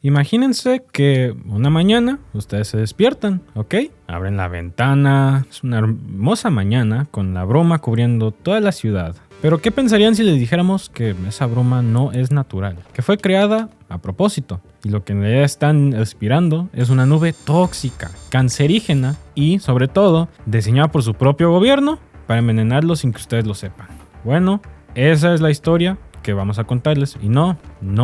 Imagínense que una mañana ustedes se despiertan, ¿ok? Abren la ventana, es una hermosa mañana con la bruma cubriendo toda la ciudad. Pero ¿qué pensarían si les dijéramos que esa bruma no es natural? Que fue creada a propósito. Y lo que en realidad están aspirando es una nube tóxica, cancerígena y, sobre todo, diseñada por su propio gobierno para envenenarlos sin que ustedes lo sepan. Bueno, esa es la historia que vamos a contarles y no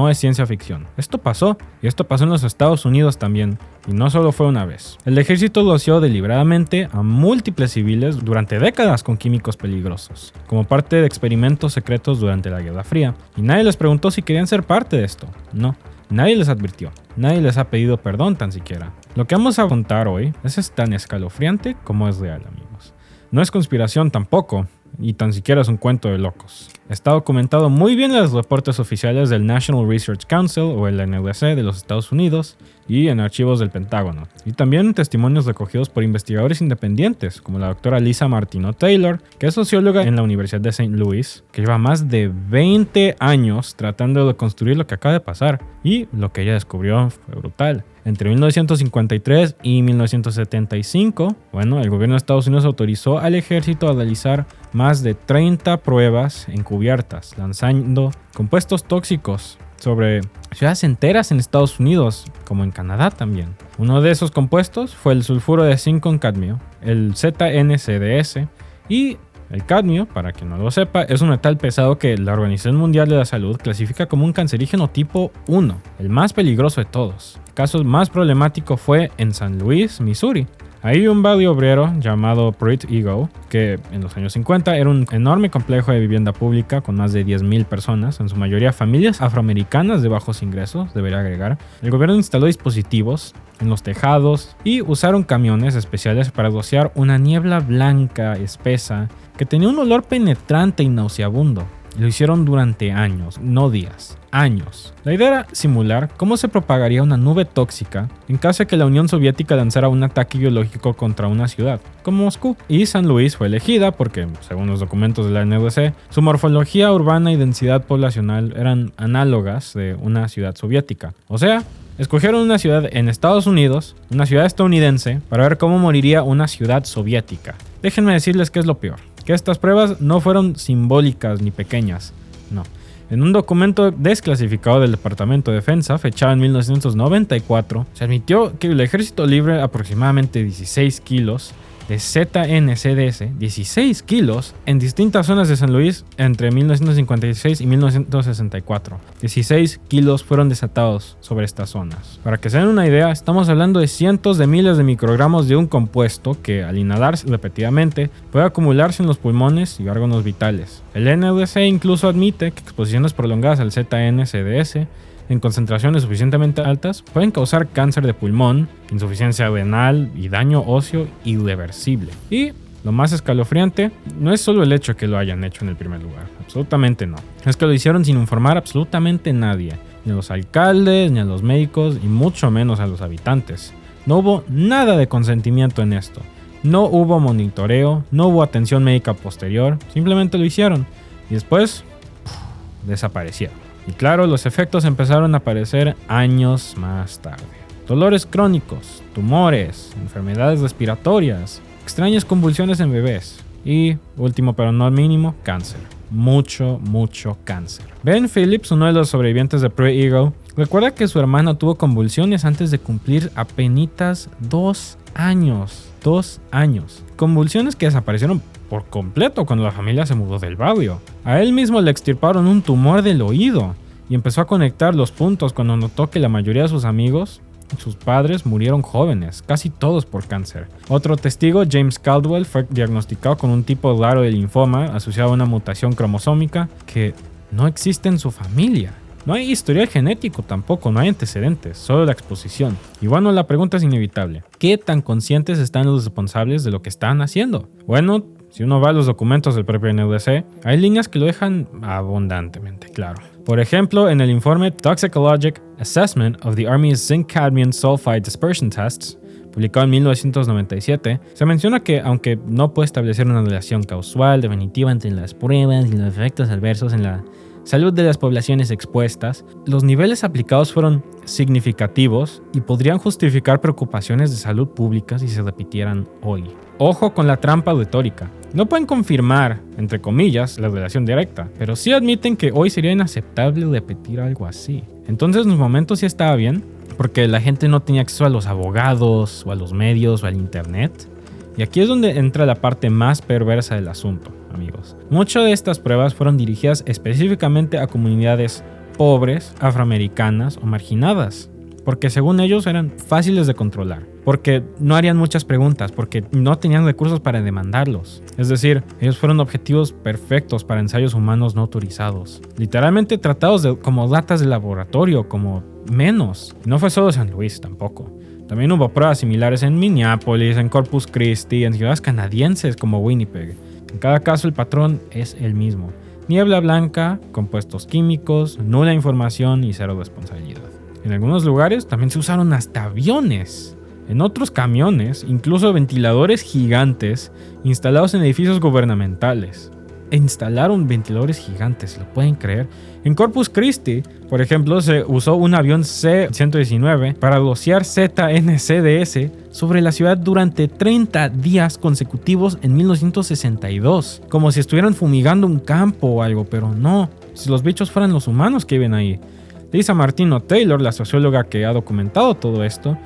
es ciencia ficción. Esto pasó y esto pasó en los Estados Unidos también y no solo fue una vez. El ejército loció deliberadamente a múltiples civiles durante décadas con químicos peligrosos, como parte de experimentos secretos durante la Guerra Fría, y nadie les preguntó si querían ser parte de esto. No, nadie les advirtió, nadie les ha pedido perdón tan siquiera. Lo que vamos a contar hoy es tan escalofriante como es real, amigos. No es conspiración tampoco, y tan siquiera es un cuento de locos. Está documentado muy bien en los reportes oficiales del National Research Council o el NRC de los Estados Unidos y en archivos del Pentágono, y también en testimonios recogidos por investigadores independientes como la doctora Lisa Martino Taylor, que es socióloga en la Universidad de St. Louis, que lleva más de 20 años tratando de construir lo que acaba de pasar, y lo que ella descubrió fue brutal. Entre 1953 y 1975, el gobierno de Estados Unidos autorizó al ejército a realizar más de 30 pruebas encubiertas, lanzando compuestos tóxicos sobre ciudades enteras en Estados Unidos, como en Canadá también. Uno de esos compuestos fue el sulfuro de zinc con cadmio, el ZNCDS, y el cadmio, para quien no lo sepa, es un metal pesado que la Organización Mundial de la Salud clasifica como un cancerígeno tipo 1, el más peligroso de todos. El caso más problemático fue en San Luis, Missouri. Hay un barrio obrero llamado Pruitt Eagle, que en los años 50 era un enorme complejo de vivienda pública con más de 10,000 personas, en su mayoría familias afroamericanas de bajos ingresos, debería agregar. El gobierno instaló dispositivos en los tejados y usaron camiones especiales para rociar una niebla blanca espesa que tenía un olor penetrante y nauseabundo. Lo hicieron durante años, no días, años. La idea era simular cómo se propagaría una nube tóxica en caso de que la Unión Soviética lanzara un ataque biológico contra una ciudad, como Moscú. Y San Luis fue elegida porque, según los documentos de la NRC, su morfología urbana y densidad poblacional eran análogas de una ciudad soviética. O sea, escogieron una ciudad en Estados Unidos, una ciudad estadounidense, para ver cómo moriría una ciudad soviética. Déjenme decirles qué es lo peor. Que estas pruebas no fueron simbólicas ni pequeñas, no. En un documento desclasificado del Departamento de Defensa, fechado en 1994, se admitió que el ejército libre aproximadamente 16 kilos de ZNCDS, 16 kilos, en distintas zonas de San Luis entre 1956 y 1964. 16 kilos fueron desatados sobre estas zonas. Para que se den una idea, estamos hablando de cientos de miles de microgramos de un compuesto que, al inhalarse repetidamente, puede acumularse en los pulmones y órganos vitales. El NRC incluso admite que exposiciones prolongadas al ZNCDS en concentraciones suficientemente altas pueden causar cáncer de pulmón, insuficiencia renal y daño óseo irreversible. Y lo más escalofriante no es solo el hecho de que lo hayan hecho en el primer lugar, absolutamente no. Es que lo hicieron sin informar absolutamente a nadie, ni a los alcaldes, ni a los médicos y mucho menos a los habitantes. No hubo nada de consentimiento en esto. No hubo monitoreo, no hubo atención médica posterior, simplemente lo hicieron y después desaparecieron. Y claro, los efectos empezaron a aparecer años más tarde. Dolores crónicos, tumores, enfermedades respiratorias, extrañas convulsiones en bebés y, último pero no mínimo, cáncer. Mucho cáncer. Ben Phillips, uno de los sobrevivientes de Pruitt Eagle, recuerda que su hermano tuvo convulsiones antes de cumplir apenas 2 años. 2 años. Convulsiones que desaparecieron por completo cuando la familia se mudó del barrio. A él mismo le extirparon un tumor del oído y empezó a conectar los puntos cuando notó que la mayoría de sus amigos, sus padres, murieron jóvenes, casi todos por cáncer. Otro testigo, James Caldwell, fue diagnosticado con un tipo raro de linfoma asociado a una mutación cromosómica que no existe en su familia. No hay historial genético tampoco, no hay antecedentes, solo la exposición. Y bueno, la pregunta es inevitable. ¿Qué tan conscientes están los responsables de lo que están haciendo? Bueno, si uno va a los documentos del propio NRC, hay líneas que lo dejan abundantemente claro. Por ejemplo, en el informe Toxicologic Assessment of the Army's Zinc-Cadmium Sulfide Dispersion Tests, publicado en 1997, se menciona que, aunque no puede establecer una relación causal definitiva entre las pruebas y los efectos adversos en la salud de las poblaciones expuestas, los niveles aplicados fueron significativos y podrían justificar preocupaciones de salud pública si se repitieran hoy. Ojo con la trampa retórica. No pueden confirmar, entre comillas, la relación directa, pero sí admiten que hoy sería inaceptable repetir algo así. Entonces en los momentos sí estaba bien, porque la gente no tenía acceso a los abogados, o a los medios, o al internet. Y aquí es donde entra la parte más perversa del asunto, amigos. Muchas de estas pruebas fueron dirigidas específicamente a comunidades pobres, afroamericanas o marginadas, porque según ellos eran fáciles de controlar, porque no harían muchas preguntas, porque no tenían recursos para demandarlos. Es decir, ellos fueron objetivos perfectos para ensayos humanos no autorizados, literalmente tratados como ratas de laboratorio, como menos. No fue solo San Luis tampoco. También hubo pruebas similares en Minneapolis, en Corpus Christi, en ciudades canadienses como Winnipeg. En cada caso el patrón es el mismo: niebla blanca, compuestos químicos, nula información y cero responsabilidad. En algunos lugares también se usaron hasta aviones. En otros camiones, incluso ventiladores gigantes instalados en edificios gubernamentales. Instalaron ventiladores gigantes, ¿lo pueden creer? En Corpus Christi, por ejemplo, se usó un avión C-119 para rociar ZNCDS sobre la ciudad durante 30 días consecutivos en 1962, como si estuvieran fumigando un campo o algo, pero no, si los bichos fueran los humanos que viven ahí. Lisa Martino Taylor, la socióloga que ha documentado todo esto,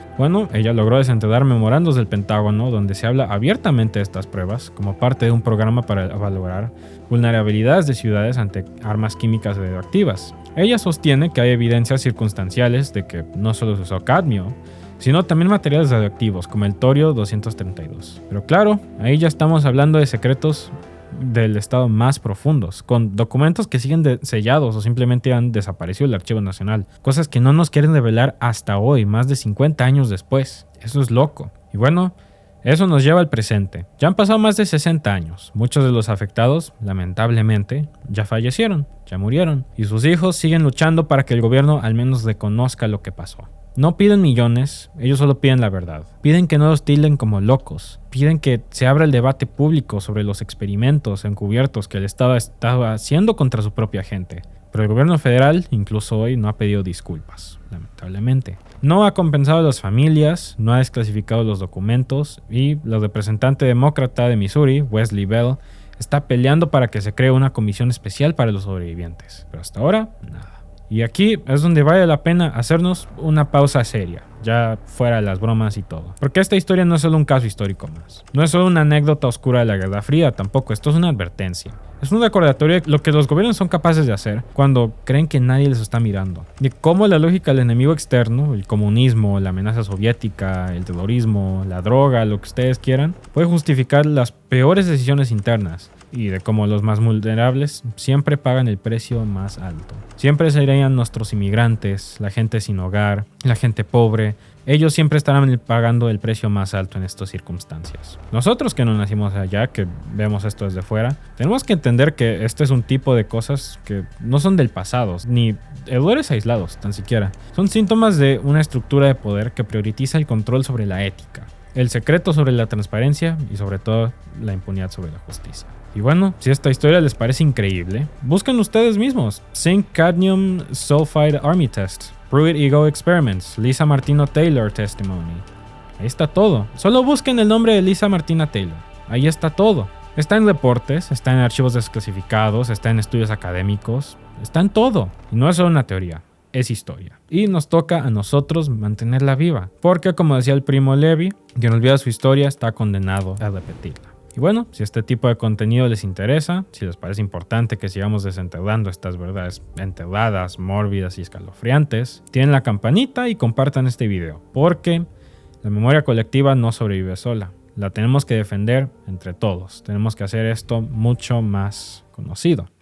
ella logró desenterrar memorandos del Pentágono donde se habla abiertamente de estas pruebas como parte de un programa para evaluar vulnerabilidades de ciudades ante armas químicas radioactivas. Ella sostiene que hay evidencias circunstanciales de que no solo se usó cadmio, sino también materiales radioactivos como el torio 232. Pero claro, ahí ya estamos hablando de secretos del estado más profundos, con documentos que siguen sellados o simplemente han desaparecido del Archivo Nacional, cosas que no nos quieren revelar hasta hoy, más de 50 años después. Eso es loco. Y eso nos lleva al presente. Ya han pasado más de 60 años. Muchos de los afectados, lamentablemente, ya fallecieron, ya murieron, y sus hijos siguen luchando para que el gobierno al menos reconozca lo que pasó. No piden millones, ellos solo piden la verdad. Piden que no los tilden como locos. Piden que se abra el debate público sobre los experimentos encubiertos que el Estado estaba haciendo contra su propia gente. Pero el gobierno federal, incluso hoy, no ha pedido disculpas, lamentablemente. No ha compensado a las familias, no ha desclasificado los documentos y la representante demócrata de Missouri, Wesley Bell, está peleando para que se cree una comisión especial para los sobrevivientes. Pero hasta ahora, nada. Y aquí es donde vale la pena hacernos una pausa seria, ya fuera de las bromas y todo. Porque esta historia no es solo un caso histórico más. No es solo una anécdota oscura de la Guerra Fría, tampoco. Esto es una advertencia. Es un recordatorio de lo que los gobiernos son capaces de hacer cuando creen que nadie les está mirando. De cómo la lógica del enemigo externo, el comunismo, la amenaza soviética, el terrorismo, la droga, lo que ustedes quieran, puede justificar las peores decisiones internas. Y de cómo los más vulnerables siempre pagan el precio más alto. Siempre serían nuestros inmigrantes, la gente sin hogar, la gente pobre. Ellos siempre estarán pagando el precio más alto en estas circunstancias. Nosotros que no nacimos allá, que vemos esto desde fuera, tenemos que entender que este es un tipo de cosas que no son del pasado, ni errores aislados, tan siquiera. Son síntomas de una estructura de poder que prioriza el control sobre la ética, el secreto sobre la transparencia y sobre todo la impunidad sobre la justicia. Y si esta historia les parece increíble, busquen ustedes mismos. Zinc Cadmium Sulfide Army Test, Pruitt Ego Experiments, Lisa Martino Taylor Testimony. Ahí está todo. Solo busquen el nombre de Lisa Martina Taylor. Ahí está todo. Está en reportes, está en archivos desclasificados, está en estudios académicos, está en todo. Y no es solo una teoría, es historia. Y nos toca a nosotros mantenerla viva. Porque como decía el primo Levi, quien olvida su historia está condenado a repetirla. Y si este tipo de contenido les interesa, si les parece importante que sigamos desenterrando estas verdades enterradas, mórbidas y escalofriantes, tienen la campanita y compartan este video, porque la memoria colectiva no sobrevive sola. La tenemos que defender entre todos. Tenemos que hacer esto mucho más conocido.